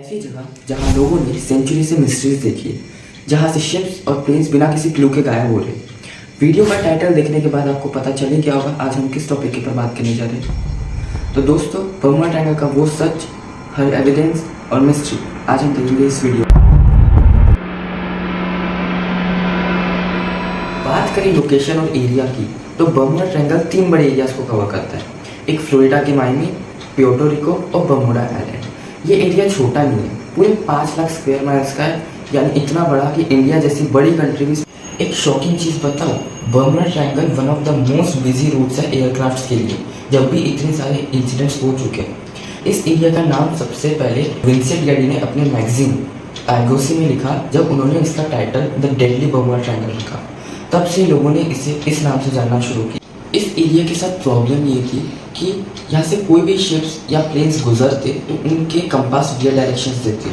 ऐसी जगह जहां लोगों ने सेंचुरी से मिस्ट्रीज देखी है, जहां से शिप्स और प्लेन्स बिना किसी क्लू के गायब हो रहे हैं। वीडियो का टाइटल देखने के बाद आपको पता चले क्या होगा आज हम किस टॉपिक के ऊपर बात करने जा रहे हैं। तो दोस्तों, बर्मुडा ट्रायंगल का वो सच, हर एविडेंस और मिस्ट्री आज हम देखेंगे इस वीडियो में। बात करें लोकेशन और एरिया की, तो बर्मुडा ट्रायंगल 3 बड़े एरियाज को कवर करता है। एक फ्लोरिडा के माइमी, प्यूर्टो रिको और बर्मुडा आइलैंड। ये एरिया छोटा नहीं है, पूरे 5 लाख स्क्वायर माइल्स का है, यानी इतना बड़ा कि इंडिया जैसी बड़ी कंट्री भी। एक शॉकिंग चीज़ बताओ, Bermuda Triangle one of the most busy routes है एयरक्राफ्ट के लिए, जब भी इतने सारे इंसिडेंट्स हो चुके हैं। इस एरिया का नाम सबसे पहले विंसेंट गैडी ने अपने मैगजीन आर्गोसी में लिखा, जब उन्होंने इसका title the deadly Bermuda triangle लिखा। तब से लोगों ने इसे इस नाम से जानना शुरू किया। इस एरिया के साथ प्रॉब्लम ये थी कि यहाँ से कोई भी शिप्स या प्लेन्स गुजरते तो उनके कंपास वियर डायरेक्शंस देते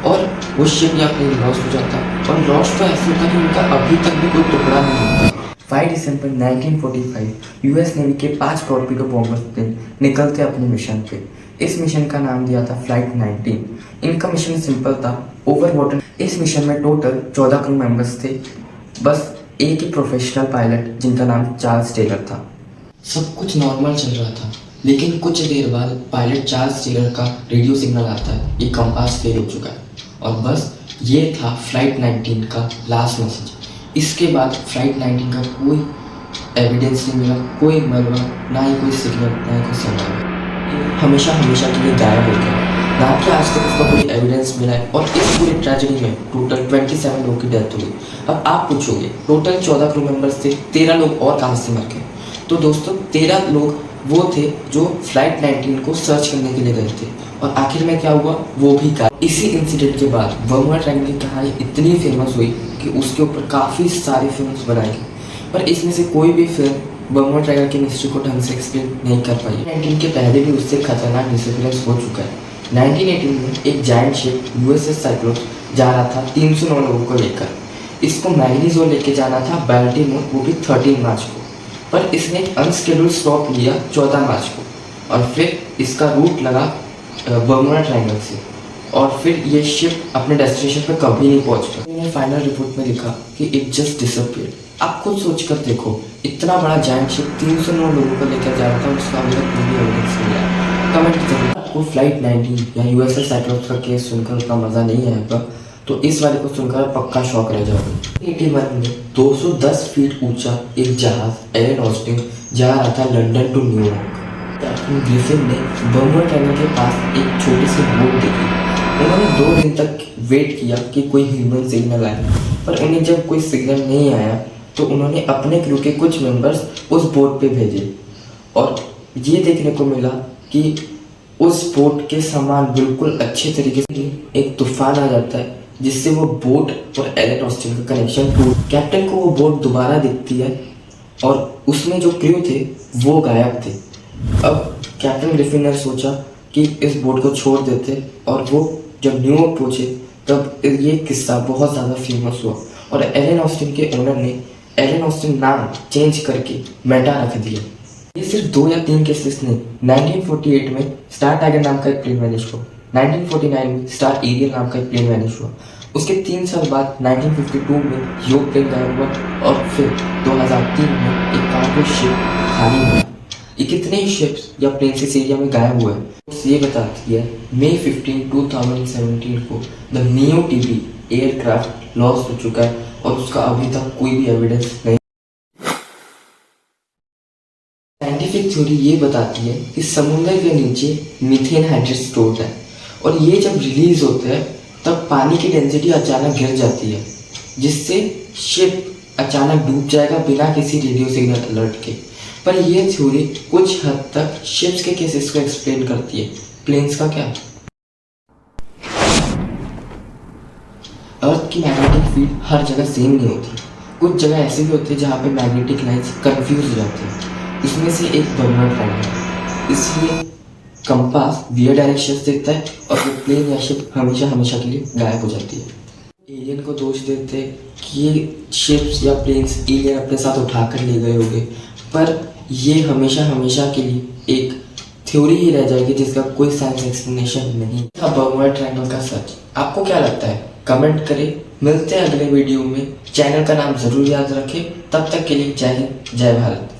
और वो शिप या प्लेन लॉस्ट हो जाता, और लॉस्ट तो ऐसे होता कि उनका अभी तक भी कोई टुकड़ा नहीं होता। 5 दिसंबर 1945 यूएस नेवी के 5 टॉर्पीडो बॉम्बर प्लेन निकलते अपने मिशन पे। इस मिशन का नाम दिया था फ्लाइट 19। इनका मिशन सिंपल था, ओवर वाटर। इस मिशन में टोटल 14 क्रू मेंबर्स थे, बस एक ही प्रोफेशनल पायलट जिनका नाम चार्ल्स टेलर था। सब कुछ नॉर्मल चल रहा था, लेकिन कुछ देर बाद पायलट चार्ल्स टेलर का रेडियो सिग्नल आता है कि कंपास फेल हो चुका है, और बस ये था फ्लाइट 19 का लास्ट मैसेज। इसके बाद फ्लाइट 19 का कोई एविडेंस नहीं मिला, कोई मलबा, ना ही कोई सिग्नल, ना ही कोई संपर्क। हमेशा हमेशा के लिए गायब हो गया, ना कि आज तक उसका कोई एविडेंस मिला है। और इस पूरी ट्रेजेडी में टोटल 27 लोगों की डेथ हुई। अब आप पूछोगे, टोटल 14 क्रू मेंबर्स थे, 13 लोग और कहाँ से मर गए? तो दोस्तों, 13 लोग वो थे जो फ्लाइट 19 को सर्च करने के लिए गए थे, और आखिर में क्या हुआ वो भी गायब। इसी इंसिडेंट के बाद बर्मुडा ट्रायंगल की कहानी इतनी फेमस हुई कि उसके ऊपर काफ़ी सारी फिल्म्स बनाई गई, पर इसमें से कोई भी फिल्म बर्मुडा ट्रायंगल की मिस्ट्री को ढंग से एक्सप्लेन नहीं कर पाई। 19 के पहले भी उससे खतरनाक डिसअपीयरेंस हो चुका है। 1918 में एक जायंट शिप यूएसएस साइक्लोन जा रहा था 309 लोगों को लेकर। इसको मैग्नीजोर लेके जाना था बाल्टीमोर, वो भी 13 मार्च को, पर इसने अनस्केड्यूल्ड स्टॉप लिया 14 मार्च को, और फिर इसका रूट लगा बर्मुडा ट्रायंगल से, और फिर ये शिप अपने डेस्टिनेशन पर कभी नहीं पहुंच पाई। मैंने फाइनल रिपोर्ट में लिखा कि इट जस्ट डिसअपीयर्ड। आप खुद सोच कर देखो, इतना बड़ा जायंट शिप 309 लोगों को लेकर जा रहा था, उसका अभी तक कोई एविडेंस नहीं आया। कमेंट जरूर। आपको फ्लाइट 19 या यूएसएस साइक्लोन का केस सुनकर उतना मज़ा नहीं आएगा, तो इस वाले को सुनकर पक्का शॉक रह जाओगे। 81 में 210 फीट ऊंचा एक जहाज एलन ऑस्टिन जा रहा था London to New York. Captain Griffin ने बर्मुडा ट्रायंगल के पास एक छोटी सी बोट देखी। उन्होंने 2 दिन तक वेट किया कि कोई ह्यूमन सिग्नल आए, पर उन्हें जब कोई सिग्नल नहीं आया तो उन्होंने अपने क्रू के कुछ मेंबर्स उस बोट पे भेजे, और ये देखने को मिला कि उस बोट के सामान बिल्कुल अच्छे तरीके से एक तूफान आ जाता है, जिससे वो बोट और एलन ऑस्टिन का कनेक्शन टूट। कैप्टन को वो बोट दोबारा दिखती है, और उसमें जो क्रू थे वो गायब थे। अब कैप्टन ग्रिफिन ने सोचा कि इस बोट को छोड़ देते, और वो जब न्यूयॉर्क पहुंचे तब ये किस्सा बहुत ज़्यादा फेमस हुआ, और एलन ऑस्टिन के ओनर ने एलन ऑस्टिन नाम चेंज करके मेटा रख दिया। ये सिर्फ 2 या 3 केसेस नहीं। 1948 में स्टार टाइगर नाम का एक प्लेन वैनिश हुआ, 1949 में स्टार एरियल नाम का एक प्लेन वैनिश हुआ, उसके 3 साल बाद 1952 में यो प्लेन गायब हुआ, और फिर 2003 में एक कार्गो शिप खाली हुआ। ये कितने ही शिप्स या प्लेन्स इस एरिया में गायब हुए हैं, ये बताती है मई 15, 2017 को the neo TV aircraft lost हो चुका है, और उसका अभी तक कोई भी एविडेंस नहीं। साइंटिफिक थ्योरी ये बताती है कि समुद्र के नीचे मीथेन हाइड्रेट स्टोर्ड है, और ये जब रिलीज होता है तब पानी की डेंसिटी अचानक गिर जाती है, जिससे शिप अचानक डूब जाएगा बिना किसी रेडियो सिग्नल अलर्ट के। पर यह थ्योरी कुछ हद तक शिप्स के केसेस को एक्सप्लेन करती है, प्लेन्स का क्या? अर्थ की मैग्नेटिक फील्ड हर जगह सेम नहीं होती। कुछ जगह ऐसे भी होते हैं जहाँ पे मैग्नेटिक लाइंस कंफ्यूज हो जाती हैं। इसमें से एक बर्मुडा ट्रायंगल, इसलिए कंपास वियर डायरेक्शंस देता है, और वो प्लेन या शिप हमेशा हमेशा के लिए गायब हो जाती है। एलियन को दोष देते हैं कि ये शिप्स या प्लेन्स एलियन अपने साथ उठाकर ले गए होंगे, पर ये हमेशा हमेशा के लिए एक थ्योरी ही रह जाएगी जिसका कोई साइंस एक्सप्लेनेशन नहीं था। बर्मुडा ट्रायंगल का सच आपको क्या लगता है? कमेंट करें। मिलते हैं अगले वीडियो में। चैनल का नाम जरूर याद रखें। तब तक के लिए जय हिंद, जय भारत।